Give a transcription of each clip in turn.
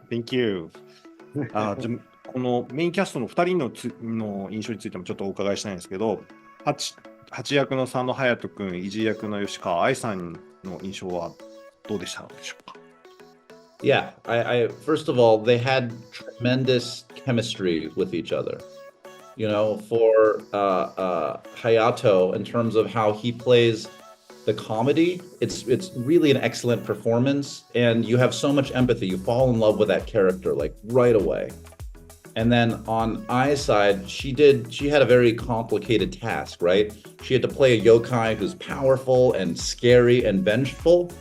Thank you. じゃこのメインキャストの2人の印象についてもちょっとお伺いしたいんですけど、8役の佐野勇斗君、イジー役の吉川愛さんの印象はどうでしたでしょうか？ Yeah, first of all, they had tremendous chemistry with each other. You know, for Hayato, in terms of how he plays the comedy, it's really an excellent performance, and you have so much empathy. You fall in love with that character like right away. And then on Ai's side, she had a very complicated task, right? She had to play a yokai who's powerful and scary and vengeful,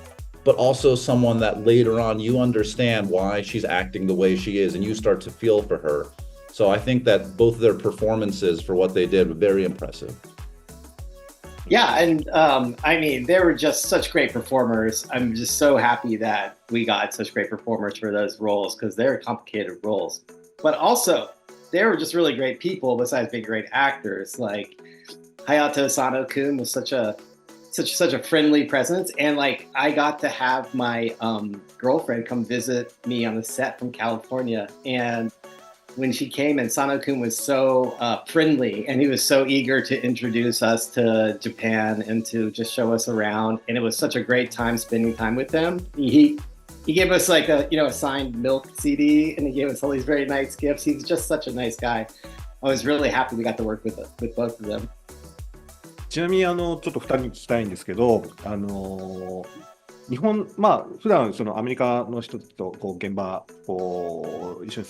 but also someone that later on you understand why she's acting the way she is and you start to feel for her. So I think that both of their performances for what they did were very impressive. Yeah, and I mean, they were just such great performers. I'm just so happy that we got such great performers for those roles because they're complicated roles. But also, they were just really great people besides being great actors. Like Hayato Sano-kun was such a friendly presence, and like I got to have my girlfriend come visit me on the set from California, and when she came and Sano-kun was so friendly and he was so eager to introduce us to Japan and to just show us around, and it was such a great time spending time with them. He gave us like a signed Milk CD, and he gave us all these very nice gifts. He's just such a nice guy. I was really happy we got to work with both of them. ちなみにちょっと2人に聞きたいんですけど、日本、普段そのアメリカの人と現場一緒に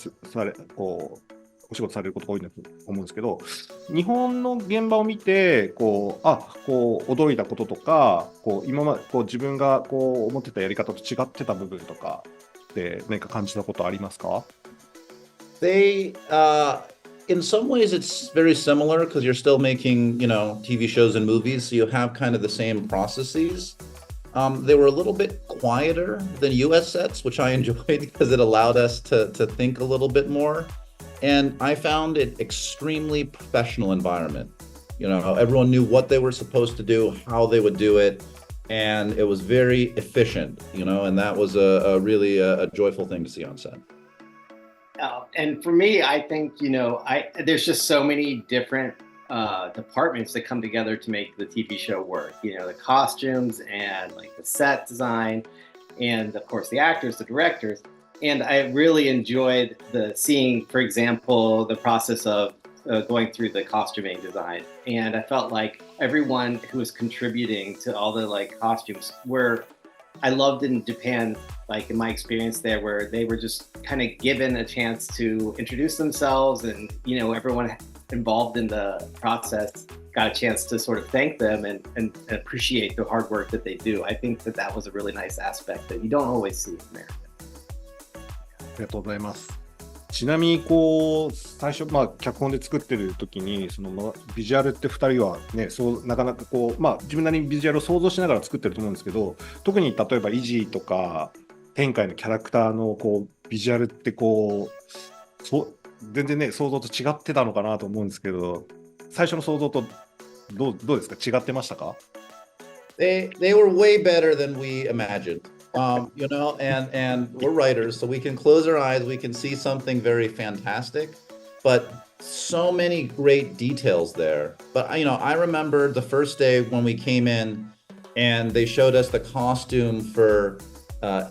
お仕事されることが多いんだと思うんですけど、日本の現場を見て驚いたこととか、今まで自分が思ってたやり方と違ってた部分とかって何か感じたことありますか？ In some ways, it's very similar because you're still making, TV shows and movies, so you have kind of the same processes. They were a little bit quieter than US sets, which I enjoyed because it allowed us to think a little bit more. And I found it extremely professional environment. Everyone knew what they were supposed to do, how they would do it, and it was very efficient, and that was a really a joyful thing to see on set. And for me, I think, there's just so many different departments that come together to make the TV show work. The costumes and like the set design, and of course the actors, the directors. And I really enjoyed seeing, for example, the process of going through the costuming design. And I felt like everyone who was contributing to all the costumes I loved in Japan, like in my experience there, where they were just kind of given a chance to introduce themselves, and everyone involved in the process got a chance to sort of thank them and appreciate the hard work that they do. I think that was a really nice aspect that you don't always see in America. ありがとうございます。ちなみに最初脚本で作ってる時にそのビジュアルって2人はね、なかなか自分なりにビジュアルを想像しながら作ってると思うんですけど、特に例えばイジーとか天海のキャラクターのビジュアルって全然ね想像と違ってたのかなと思うんですけど、最初の想像とどうですか？違ってましたか？ They were way better than we imagined. And we're writers, so we can close our eyes, we can see something very fantastic, but so many great details there. But I remember the first day when we came in and they showed us the costume for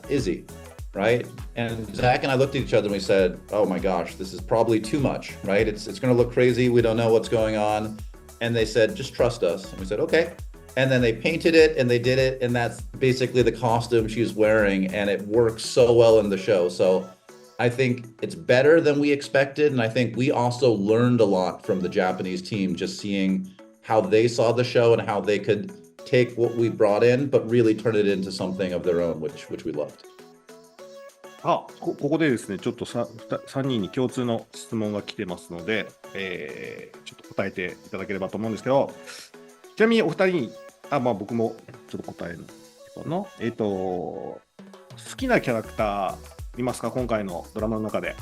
Izzy, right? And Zach and I looked at each other and we said, oh my gosh, this is probably too much, right? It's going to look crazy, we don't know what's going on. And they said, just trust us. And we said, okay. And then they painted it and they did it, and that's basically the costume she's wearing, and it works so well in the show. So I think it's better than we expected, and I think we also learned a lot from the Japanese team, just seeing how they saw the show and how they could take what we brought in but really turn it into something of their own, which we loved. ここでですね、ちょっと3人に共通の質問が来てますので、ちょっと答えていただければと思うんですけど、ちなみにお二人に僕もちょっと答えるかな。好きなキャラクターいますか？今回のドラマの中で。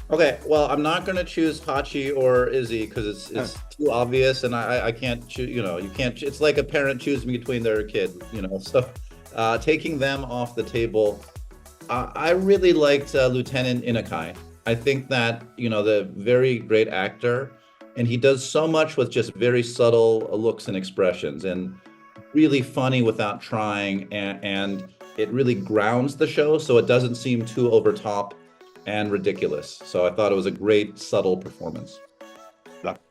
Okay, well, I'm not going to choose Hachi or Izzy because it's too obvious, and I can't choose. You can't. It's like a parent choosing between their kid. So taking them off the table. I really liked Lieutenant Inakai. I think that, the very great actor, and he does so much with just very subtle looks and expressions, and really funny without trying, and it really grounds the show so it doesn't seem too over top and ridiculous. So I thought it was a great subtle performance.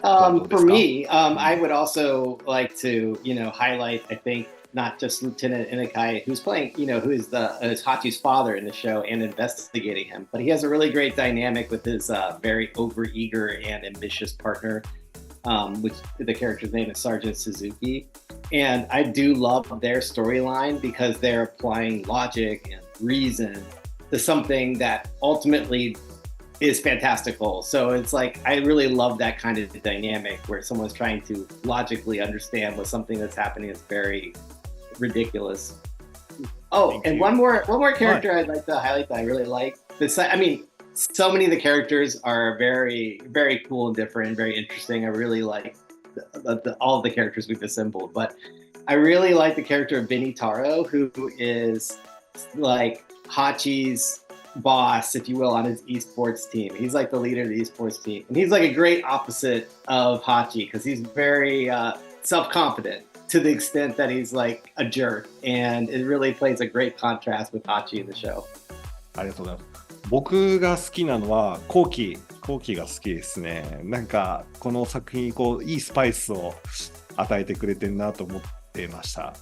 For me, I would also like to, highlight, I think, not just Lieutenant Inakai, who's playing, who is Hachi's father in the show and investigating him, but he has a really great dynamic with his very overeager and ambitious partner, which the character's name is Sergeant Suzuki. And I do love their storyline because they're applying logic and reason to something that ultimately is fantastical. So it's like, I really love that kind of dynamic where someone's trying to logically understand what something that's happening is very ridiculous. Oh, and one more character I'd like to highlight that I really like. So many of the characters are very, very cool and different and very interesting. I really like all of the characters we've assembled, but I really like the character of Vinny Taro, who is like Hachi's boss, if you will, on his esports team. He's like the leader of the esports team, and he's like a great opposite of Hachi because he's very self-confident to the extent that he's like a jerk, and it really plays a great contrast with Hachi in the show. ありがとうございます。僕が好きなのは後期が好きですね。なんかこの作品にいいスパイスを与えてくれてるなと思ってました。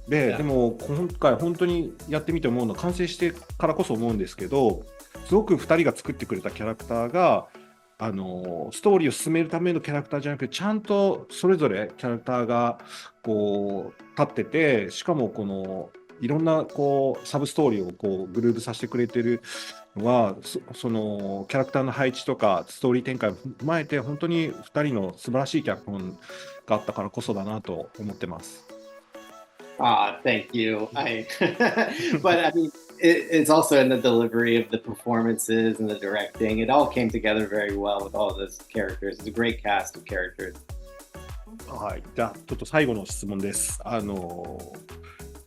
でも今回本当にやってみて思うのは、完成してからこそ思うんですけど、すごく2人が作ってくれたキャラクターがストーリーを進めるためのキャラクターじゃなくて、ちゃんとそれぞれキャラクターが立ってて、しかもいろんなサブストーリーをグルーブさせてくれてるのは、そのキャラクターの配置とかストーリー展開を踏まえて、本当に2人の素晴らしい脚本があったからこそだなと思ってます。Thank you. But I mean, it's also in the delivery of the performances and the directing. It all came together very well with all of those characters. It's a great cast of characters. はい、じゃあちょっと最後の質問です。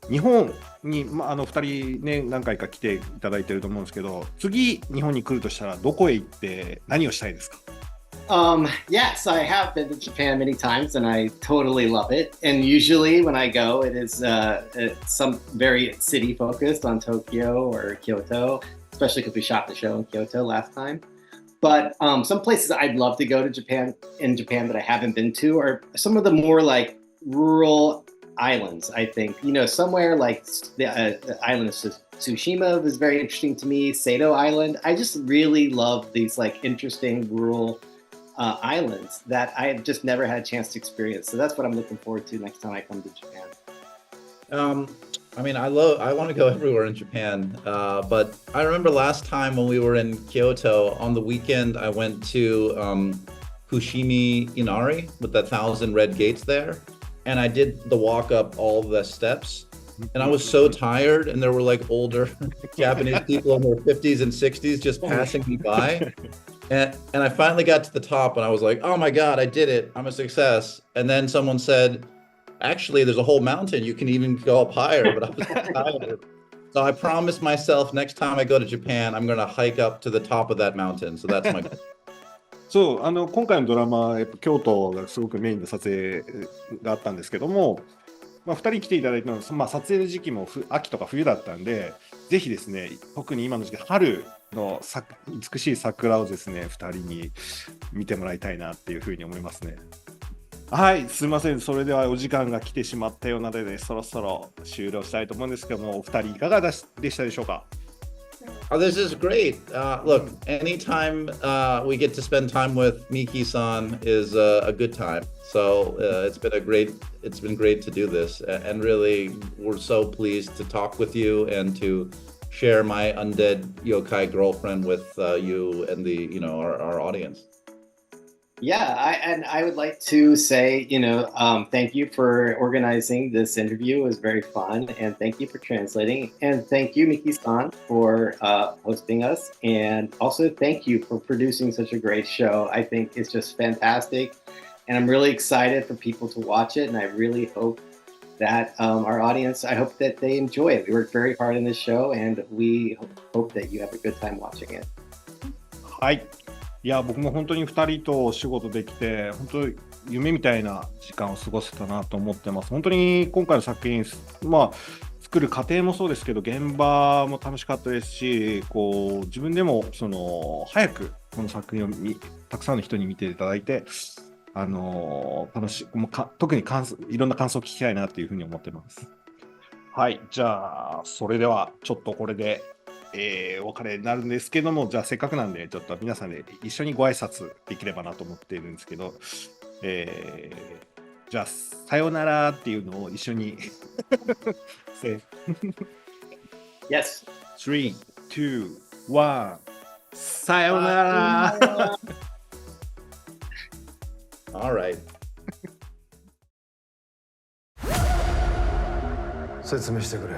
日本に、2人ね、何回か来ていただいてると思うんですけど、次日本に来るとしたらどこへ行って何をしたいですか？Yes, I have been to Japan many times and I totally love it. And usually when I go, it is some very city focused on Tokyo or Kyoto, especially because we shot the show in Kyoto last time. But some places I'd love to go to Japan that I haven't been to are some of the more like rural islands, I think. Somewhere like the island of Tsushima is very interesting to me. Sado Island. I just really love these like interesting rural islands that I have just never had a chance to experience. So that's what I'm looking forward to next time I come to Japan. I want to go everywhere in Japan, but I remember last time when we were in Kyoto, on the weekend I went to Fushimi Inari with the 1,000 red gates there, and I did the walk up all the steps, and I was so tired, and there were like older Japanese people in their 50s and 60s just passing me by. And I finally got to the top and I was like, oh my God, I did it. I'm a success. And then someone said, actually, there's a whole mountain. You can even go up higher, but I was tired. So I promised myself next time I go to Japan, I'm going to hike up to the top of that mountain. So that's my goal. そう、今回のドラマ、京都がすごくメインで撮影があったんですけども、2人来ていただいたのは、撮影の時期も秋とか冬だったんで、ぜひですね、特に今の時期、春の美しい桜をですね、2人に見てもらいたいなっていうふうに思いますね。はい、すみません。それではお時間が来てしまったようなので、そろそろ終了したいと思うんですけども、お二人いかがでしたでしょうか？This is great. Look, anytime we get to spend time with Miki-san is a good time. So it's been great to do this, and really we're so pleased to talk with you and to share my undead yokai girlfriend with you and our audience. Yeah, I would like to say, thank you for organizing this interview. It was very fun, and thank you for translating, and thank you, Miki-san, for hosting us, and also thank you for producing such a great show. I think it's just fantastic, and I'm really excited for people to watch it, and I really hope that our audience, I hope that they enjoy it. We worked very hard in this show, and we hope that you have a good time watching it. はい。いや、僕も本当に2人とお仕事できて、本当に夢みたいな時間を過ごせたなと思ってます。本当に今回の作品、作る過程もそうですけど、現場も楽しかったですし、自分でも早くこの作品をたくさんの人に見ていただいて、楽しい、特にいろんな感想を聞きたいなというふうに思ってます。はい、じゃあ、それではちょっとこれで、お別れになるんですけども、じゃあせっかくなんで、ちょっと皆さんで一緒にご挨拶できればなと思っているんですけど、じゃあ、さよならっていうのを一緒にYes. 3, 2, 1さよならAll right. 説明してくれ。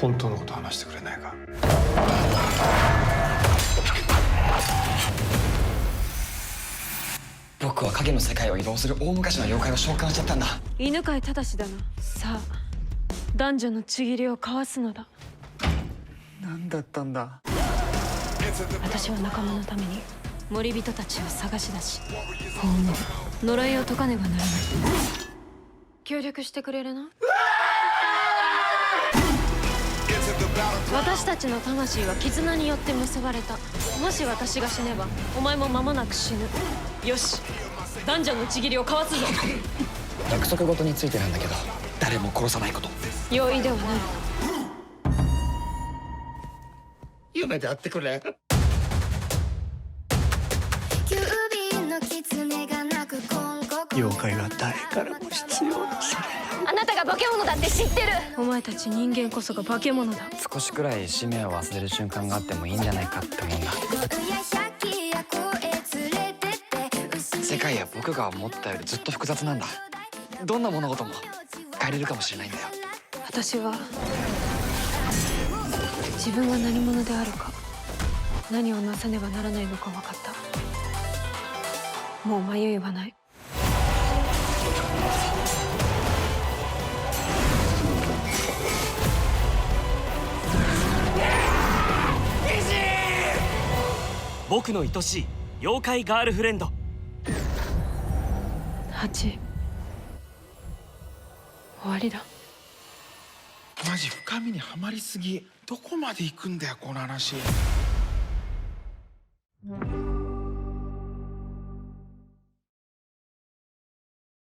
本当のこと話してくれないか。僕は影の世界を移動する大昔の妖怪を召喚しちゃったんだ。犬飼正だな。さあ、男女のちぎりを交わすのだ。何だったんだ。私は仲間のために森人たちを探し出し葬る。呪いを解かねばならない。協力してくれるな。私たちの魂は絆によって結ばれた。もし私が死ねばお前も間もなく死ぬ。よし、男女のちぎりを交わすぞ。約束事についてなんだけど、誰も殺さないこと。容易ではない。夢で会ってくれ。妖怪は誰からも必要だ。あなたが化け物だって知ってる。お前たち人間こそが化け物だ。少しくらい使命を忘れる瞬間があってもいいんじゃないかって思うんだ。世界は僕が思ったよりずっと複雑なんだ。どんな物事も変えれるかもしれないんだよ。私は自分が何者であるか、何をなさねばならないのか分かった。もう迷いはない。僕の愛しい妖怪ガールフレンド。8、終わりだ。マジ深みにはまりすぎ。どこまで行くんだよこの話。